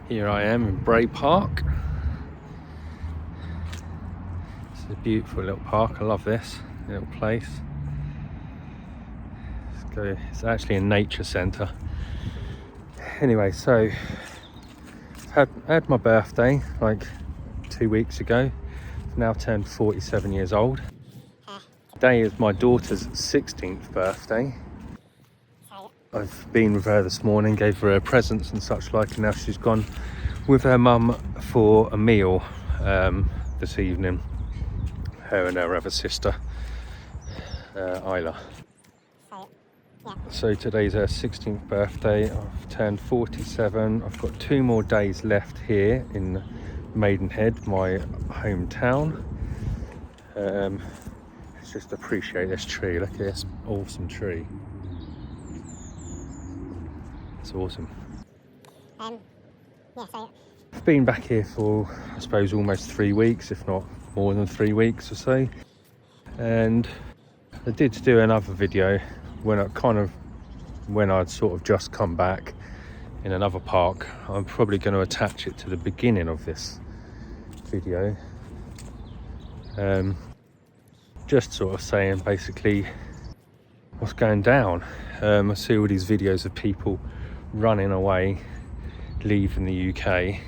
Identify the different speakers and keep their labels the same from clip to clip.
Speaker 1: Here I am in Bray Park. It's a beautiful little park. I love this little place. Let's go. It's actually a nature centre. Anyway, so had my birthday like 2 weeks ago. I've now turned 47 years old. Today is my daughter's 16th birthday. I've been with her this morning, gave her presents and such like, and now she's gone with her mum for a meal this evening. Her and her other sister, Isla. So today's her 16th birthday. I've turned 47. I've got 2 more days left here in Maidenhead, my hometown. Let's just appreciate this tree. Look at this awesome tree. It's awesome. I've been back here for, I suppose, almost 3 weeks, if not more than 3 weeks or so. And I did do another video when I'd sort of just come back in another park. I'm probably going to attach it to the beginning of this video. Just sort of saying basically what's going down. I see all these videos of people running away, leaving the UK,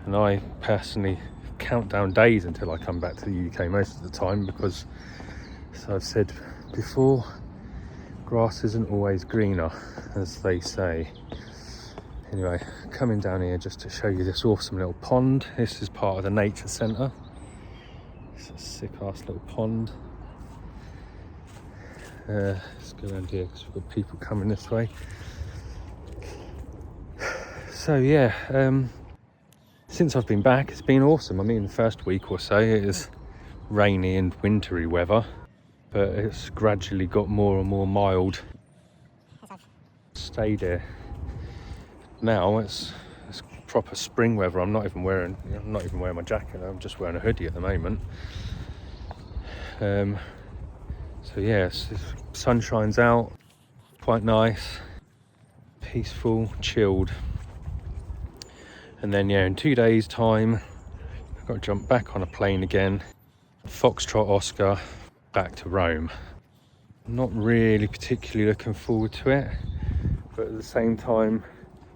Speaker 1: and I personally count down days until I come back to the UK most of the time, because, as I've said before, grass isn't always greener, as they say. Anyway, coming down here just to show you this awesome little pond. This is part of the nature centre. It's a sick ass little pond. Let's go around here because we've got people coming this way. So yeah, since I've been back, it's been awesome. I mean, the first week or so it was rainy and wintry weather, but it's gradually got more and more mild. Stayed here. Now it's proper spring weather. I'm not even wearing my jacket. I'm just wearing a hoodie at the moment. So yes, the sun shines out, quite nice, peaceful, chilled. And then yeah, in 2 days' time, I've got to jump back on a plane again. Foxtrot Oscar, back to Rome. I'm not really particularly looking forward to it, but at the same time,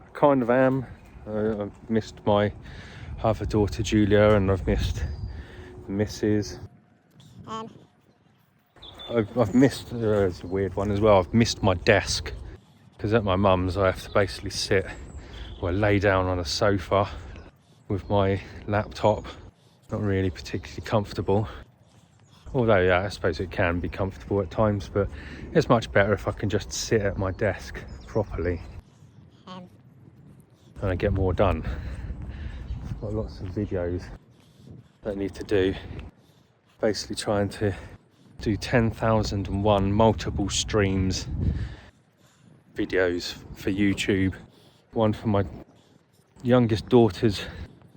Speaker 1: I kind of am. I've missed my other daughter Julia, and I've missed the missus. I've missed, it's a weird one as well, I've missed my desk, because at my mum's I have to basically sit or lay down on a sofa with my laptop. Not really particularly comfortable, although yeah, I suppose it can be comfortable at times, but it's much better if I can just sit at my desk properly and I get more done. I've got lots of videos that I need to do, basically trying to do 10,001 multiple streams videos for YouTube. One for my youngest daughters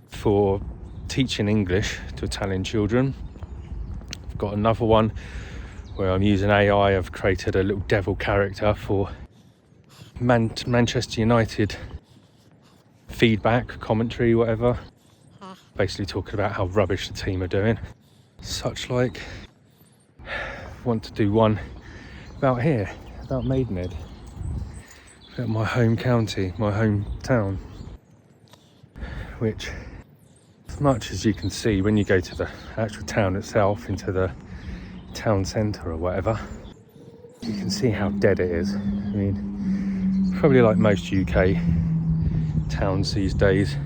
Speaker 1: for teaching English to Italian children. I've got another one where I'm using AI. I've created a little devil character for Manchester United feedback, commentary, whatever. Basically talking about how rubbish the team are doing. Such like. Want to do one about here, about Maidenhead, about my home county, my hometown, which, as much as you can see when you go to the actual town itself, into the town centre or whatever, you can see how dead it is. I mean, probably like most UK towns these days,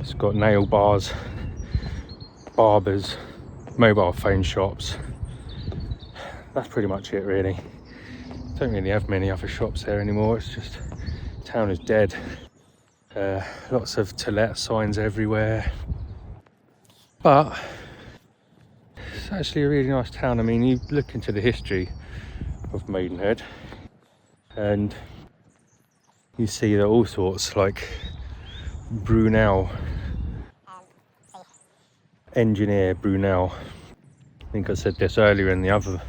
Speaker 1: it's got nail bars, barbers, mobile phone shops. That's pretty much it really. Don't really have many other shops there anymore. It's just, town is dead. Lots of to let signs everywhere. But it's actually a really nice town. I mean, you look into the history of Maidenhead and you see that all sorts, like Brunel, engineer Brunel. I think I said this earlier in the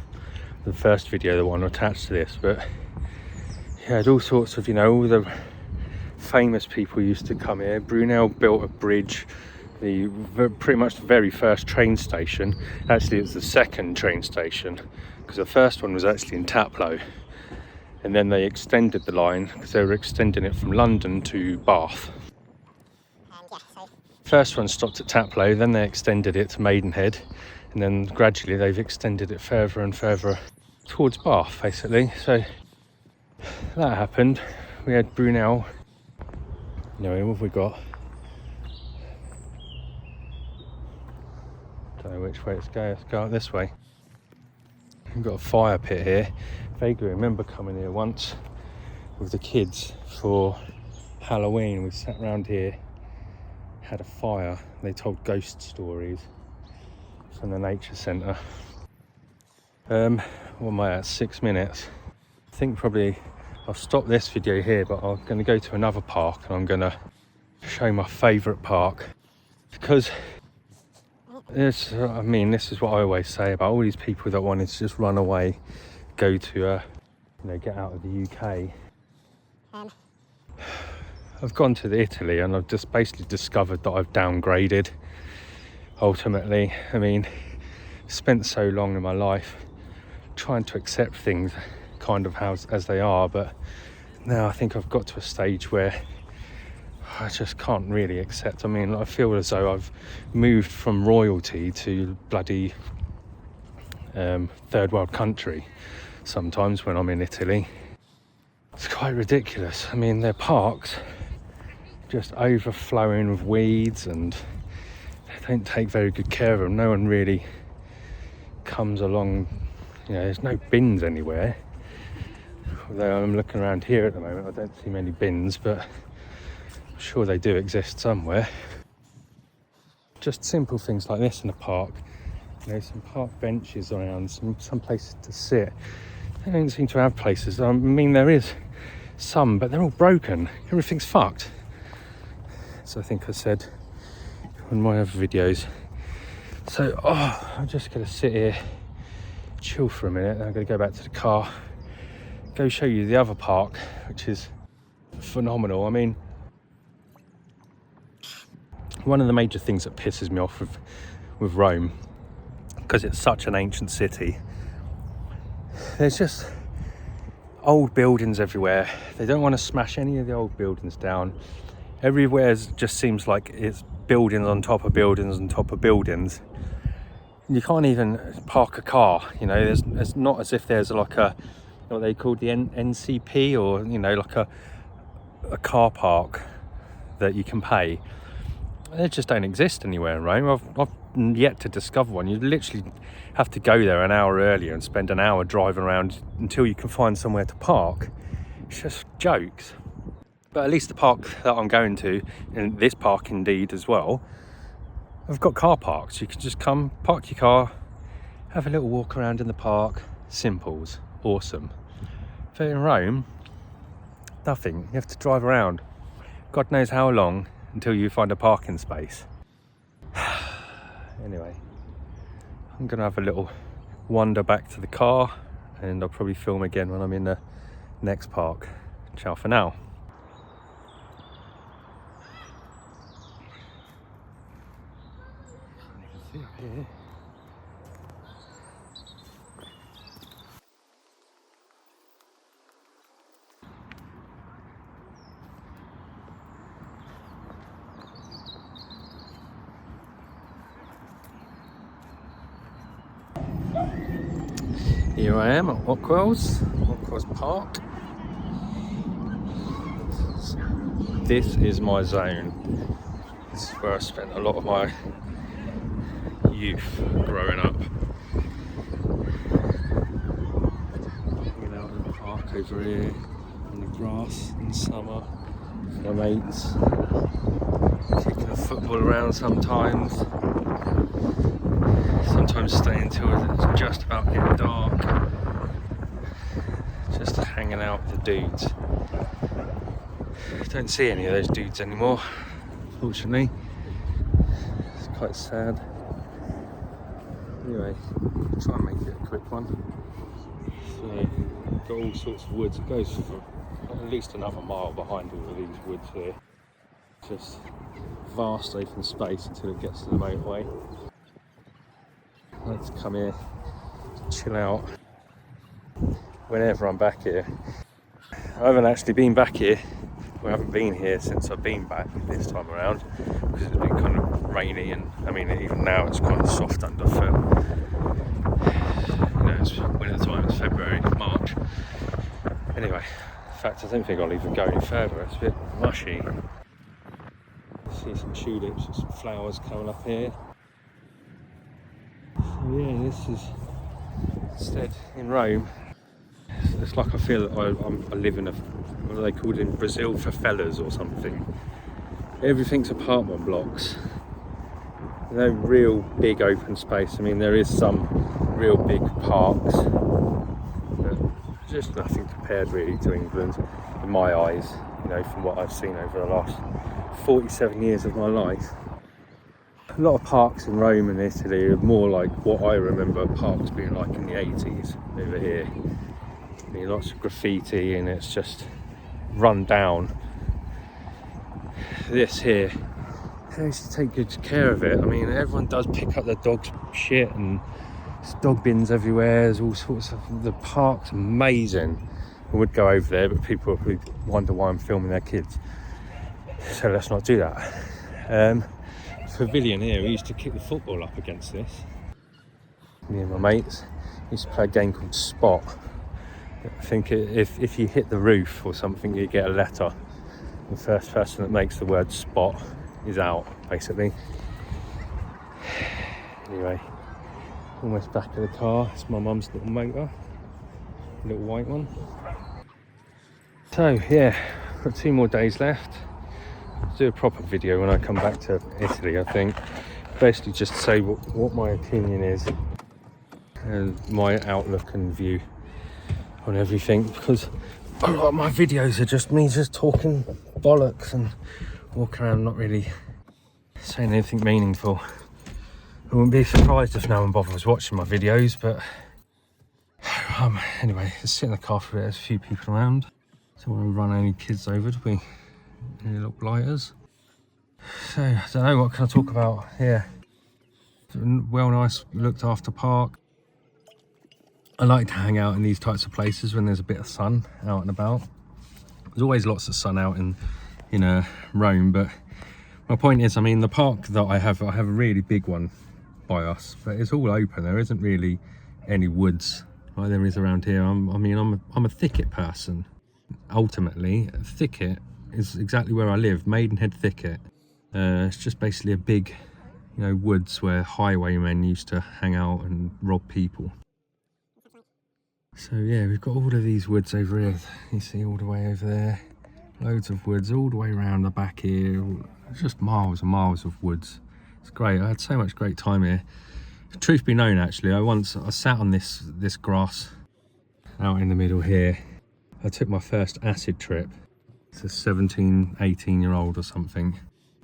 Speaker 1: first video, the one attached to this, but he had all sorts of, you know, all the famous people used to come here. Brunel built a bridge, pretty much the very first train station. Actually, it's the second train station, because the first one was actually in Taplow, and then they extended the line because they were extending it from London to Bath. First one stopped at Taplow, then they extended it to Maidenhead, and then gradually they've extended it further and further towards Bath, basically. So that happened. We had Brunel. Anyway, what have we got? Don't know which way it's going. Let's go out this way. We've got a fire pit here. Vaguely remember coming here once with the kids for Halloween. We sat around here, had a fire. They told ghost stories from the nature centre. What am I at? 6 minutes. I think probably I'll stop this video here, but I'm going to go to another park and I'm going to show my favourite park, because this is what I always say about all these people that wanted to just run away, go to get out of the UK. I've gone to Italy and I've just basically discovered that I've downgraded ultimately. I mean, spent so long in my life trying to accept things kind of as they are, but now I think I've got to a stage where I just can't really accept. I mean, I feel as though I've moved from royalty to bloody third world country sometimes when I'm in Italy. It's quite ridiculous. I mean, their parks just overflowing with weeds, and they don't take very good care of them. No one really comes along, there's no bins anywhere. Although I'm looking around here at the moment, I don't see many bins, but I'm sure they do exist somewhere. Just simple things like this in a park. Some park benches around, some places to sit. They don't seem to have places. I mean, there is some, but they're all broken. Everything's fucked. So I think I said in my other videos. So, I'm just going to sit here, chill for a minute, and I'm going to go back to the car, go show you the other park, which is phenomenal. I mean, one of the major things that pisses me off with Rome, because it's such an ancient city, there's just old buildings everywhere. They don't want to smash any of the old buildings down. Everywhere just seems like it's buildings on top of buildings on top of buildings. You can't even park a car, it's not as if there's like what they call the NCP, or like a car park that you can pay. They just don't exist anywhere in Rome. I've yet to discover one. You literally have to go there an hour earlier and spend an hour driving around until you can find somewhere to park. It's just jokes. But at least the park that I'm going to, and this park indeed as well, I've got car parks. You can just come, park your car, have a little walk around in the park. Simples, awesome. But in Rome, nothing. You have to drive around God knows how long until you find a parking space. Anyway, I'm gonna have a little wander back to the car, and I'll probably film again when I'm in the next park. Ciao for now. You can see up here. Here I am at Ockwells Park. This is my zone. This is where I spent a lot of my youth growing up. Hanging out in the park over here on the grass in summer with my mates, kicking a football around sometimes. Sometimes stay until it's just about getting dark, just hanging out with the dudes. Don't see any of those dudes anymore, fortunately. It's quite sad. Anyway, I'll try and make it a quick one. So, got all sorts of woods. It goes for at least another mile behind all of these woods here. Just vast open space until it gets to the motorway. I like to come here, chill out whenever I'm back here. I haven't actually been back here. I haven't been here since I've been back this time around because it's been kind of rainy, and I mean even now it's kind of soft under foot. You know, it's winter time, it's February, March. Anyway, in fact I don't think I'll even go any further, it's a bit mushy. See some tulips and some flowers coming up here. So yeah, this is instead in Rome. It's like I feel that I live in a, what do they call it in Brazil, favelas or something. Everything's apartment blocks. No real big open space. I mean, there is some real big parks, but just nothing compared really to England in my eyes, you know, from what I've seen over the last 47 years of my life. A lot of parks in Rome and Italy are more like what I remember parks being like in the 80s over here. I mean, lots of graffiti and it's just run down. This here, they used to take good care of it. I mean, everyone does pick up their dog's shit and there's dog bins everywhere, there's all sorts of, the park's amazing. I would go over there, but people would wonder why I'm filming their kids. So let's not do that. Pavilion here, we used to kick the football up against this. Me and my mates used to play a game called Spot. I think if you hit the roof or something, you get a letter. The first person that makes the word spot is out, basically. Anyway, almost back of the car. It's my mum's little motor, little white one. So yeah, got 2 more days left. I'll do a proper video when I come back to Italy, I think. Basically just to say what my opinion is and my outlook and view on everything, because a lot of my videos are just me just talking bollocks and walking around not really saying anything meaningful. I wouldn't be surprised if no one bothers watching my videos, but anyway, just sit in the car for a bit. There's a few people around. Don't want to run any kids over, do we? Any little blighters. So, I don't know, what can I talk about here? Well, nice looked after park. I like to hang out in these types of places when there's a bit of sun out and about. There's always lots of sun out in Rome, but my point is, I mean, the park that I have a really big one by us, but it's all open. There isn't really any woods like there is around here. I'm a thicket person. Ultimately, a thicket is exactly where I live, Maidenhead Thicket. It's just basically a big, you know, woods where highwaymen used to hang out and rob people. So yeah, we've got all of these woods over here. You see all the way over there. Loads of woods all the way around the back here. Just miles and miles of woods. It's great. I had so much great time here. Truth be known, actually, I sat on this grass out in the middle here. I took my first acid trip. It's a 17, 18-year-old or something.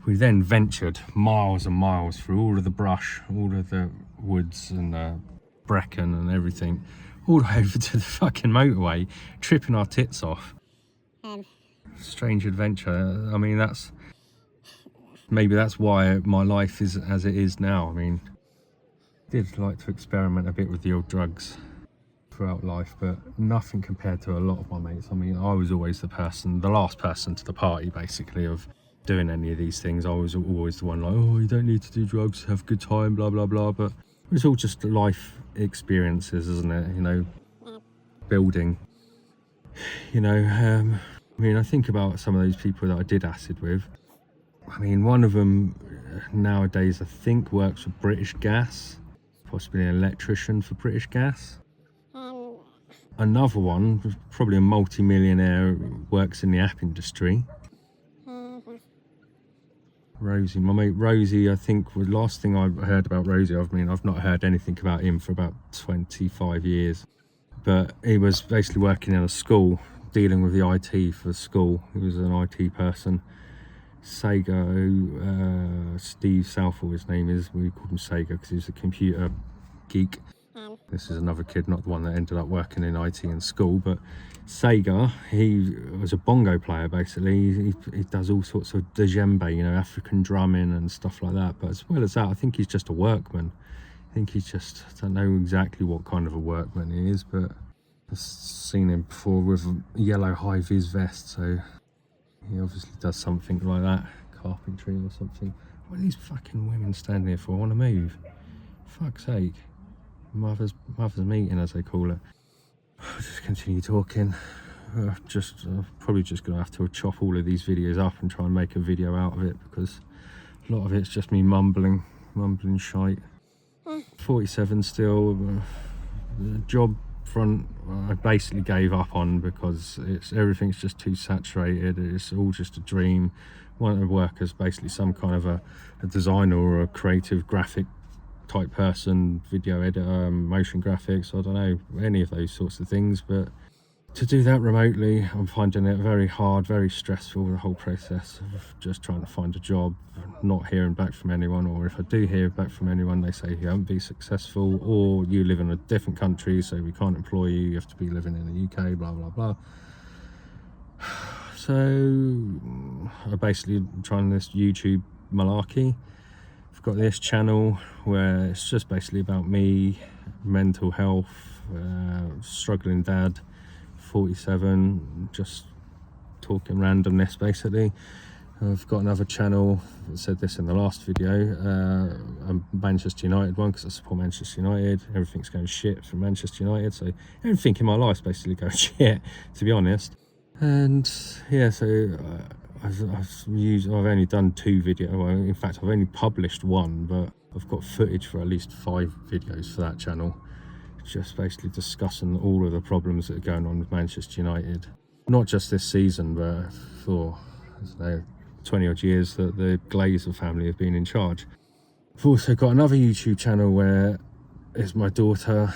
Speaker 1: We then ventured miles and miles through all of the brush, all of the woods and the bracken and everything, all the way over to the fucking motorway, tripping our tits off. Strange adventure. I mean, maybe that's why my life is as it is now. I mean, I did like to experiment a bit with the old drugs throughout life, but nothing compared to a lot of my mates. I mean, I was always the last person to the party, basically, of doing any of these things. I was always the one like, oh, you don't need to do drugs, have a good time, blah blah blah. But it's all just life experiences, isn't it? You know, building. You know, I mean, I think about some of those people that I did acid with. I mean, one of them nowadays I think works for British Gas, possibly an electrician for British Gas. Another one, probably a multi-millionaire, works in the app industry. Rosie, my mate Rosie, I think was the last thing I heard about Rosie. I mean, I've not heard anything about him for about 25 years. But he was basically working in a school, dealing with the IT for the school. He was an IT person. Sega, Steve Southall, his name is. We called him Sega because he was a computer geek. This is another kid, not the one that ended up working in IT in school, but Sega, he was a bongo player basically. He does all sorts of djembe, you know, African drumming and stuff like that. But as well as that, I think he's just a workman. I think he's just, I don't know exactly what kind of a workman he is, but I've seen him before with a yellow high-vis vest, so he obviously does something like that, carpentry or something. What are these fucking women standing here for? I want to move. Fuck's sake. Mother's meeting, as they call it. I'll just continue talking. I'm probably just gonna have to chop all of these videos up and try and make a video out of it, because a lot of it's just me mumbling shite. 47 still. The job front I basically gave up on, because everything's just too saturated. It's all just a dream. Want to work as basically some kind of a designer or a creative graphic type person, video editor, motion graphics, I don't know, any of those sorts of things. But to do that remotely, I'm finding it very hard, very stressful, the whole process of just trying to find a job, not hearing back from anyone, or if I do hear back from anyone, they say you haven't been successful, or you live in a different country, so we can't employ you, you have to be living in the UK, blah blah blah. So I'm basically trying this YouTube malarkey. I've got this channel where it's just basically about me, mental health, struggling dad, 47, just talking randomness basically. I've got another channel, I said this in the last video, a Manchester United one, because I support Manchester United. Everything's going shit for Manchester United, so everything in my life's basically going shit, to be honest. And yeah, so I've only done 2 videos. Well, in fact, I've only published 1, but I've got footage for at least 5 videos for that channel, just basically discussing all of the problems that are going on with Manchester United. Not just this season, but for, I don't know, 20 odd years that the Glazer family have been in charge. I've also got another YouTube channel where it's my daughter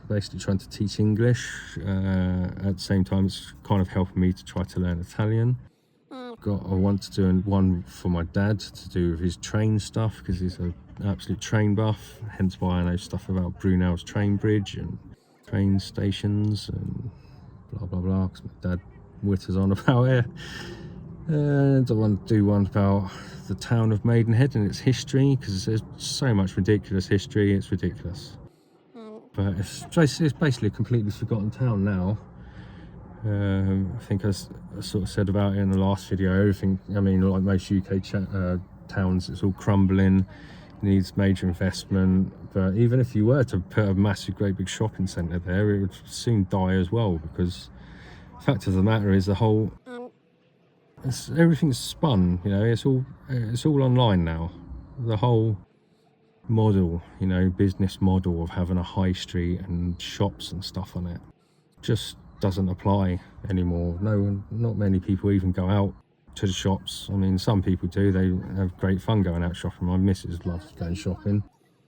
Speaker 1: basically trying to teach English. At the same time, it's kind of helping me to try to learn Italian. I want to do one for my dad to do with his train stuff, because he's an absolute train buff, hence why I know stuff about Brunel's train bridge and train stations and blah blah blah, because my dad witters on about it. And I want to do one about the town of Maidenhead and its history, because there's so much ridiculous history, it's ridiculous. But it's basically a completely forgotten town now. I think as I sort of said about it in the last video, everything, I mean, like most UK towns, it's all crumbling, needs major investment. But even if you were to put a massive, great big shopping centre there, it would soon die as well, because the fact of the matter is the whole, everything's spun, you know, it's all online now. The whole model, you know, business model of having a high street and shops and stuff on it just doesn't apply anymore. Not many people even go out to the shops. I mean, some people do, they have great fun going out shopping. My missus loves going shopping.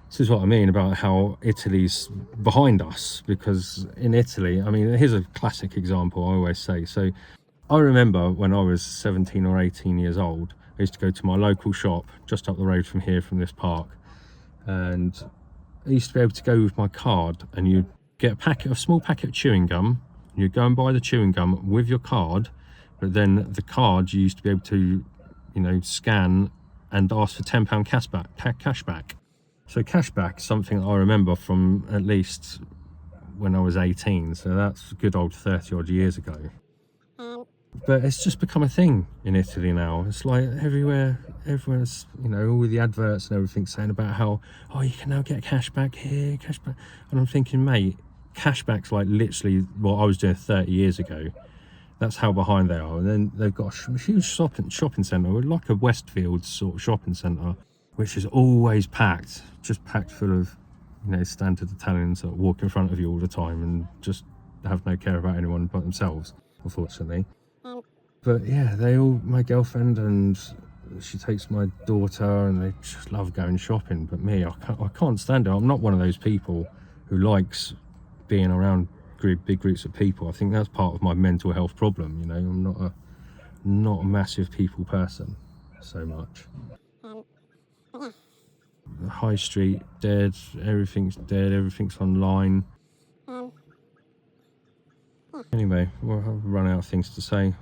Speaker 1: This is what I mean about how Italy's behind us, because in Italy, I mean, here's a classic example I always say. So I remember when I was 17 or 18 years old, I used to go to my local shop just up the road from here, from this park, and I used to be able to go with my card, and you'd get a small packet of chewing gum, and you'd go and buy the chewing gum with your card, but then the card you used to be able to, you know, scan and ask for £10 cashback. So cashback is something that I remember from at least when I was 18, so that's a good old 30 odd years ago. But it's just become a thing in Italy now. It's like everyone's, you know, all the adverts and everything saying about how, oh, you can now get cashback here, cashback. And I'm thinking, mate, cashback's like literally what I was doing 30 years ago. That's how behind they are. And then they've got a huge shopping centre, like a Westfield sort of shopping centre, which is always packed, just packed full of, you know, standard Italians that walk in front of you all the time and just have no care about anyone but themselves, unfortunately. But yeah, my girlfriend, and she takes my daughter, and they just love going shopping. But me, I can't stand it. I'm not one of those people who likes being around big groups of people. I think that's part of my mental health problem, you know. I'm not a massive people person so much. The high street dead, everything's dead, everything's online. Anyway, we'll have run out of things to say.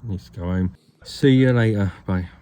Speaker 1: Need to go home. See you later. Bye.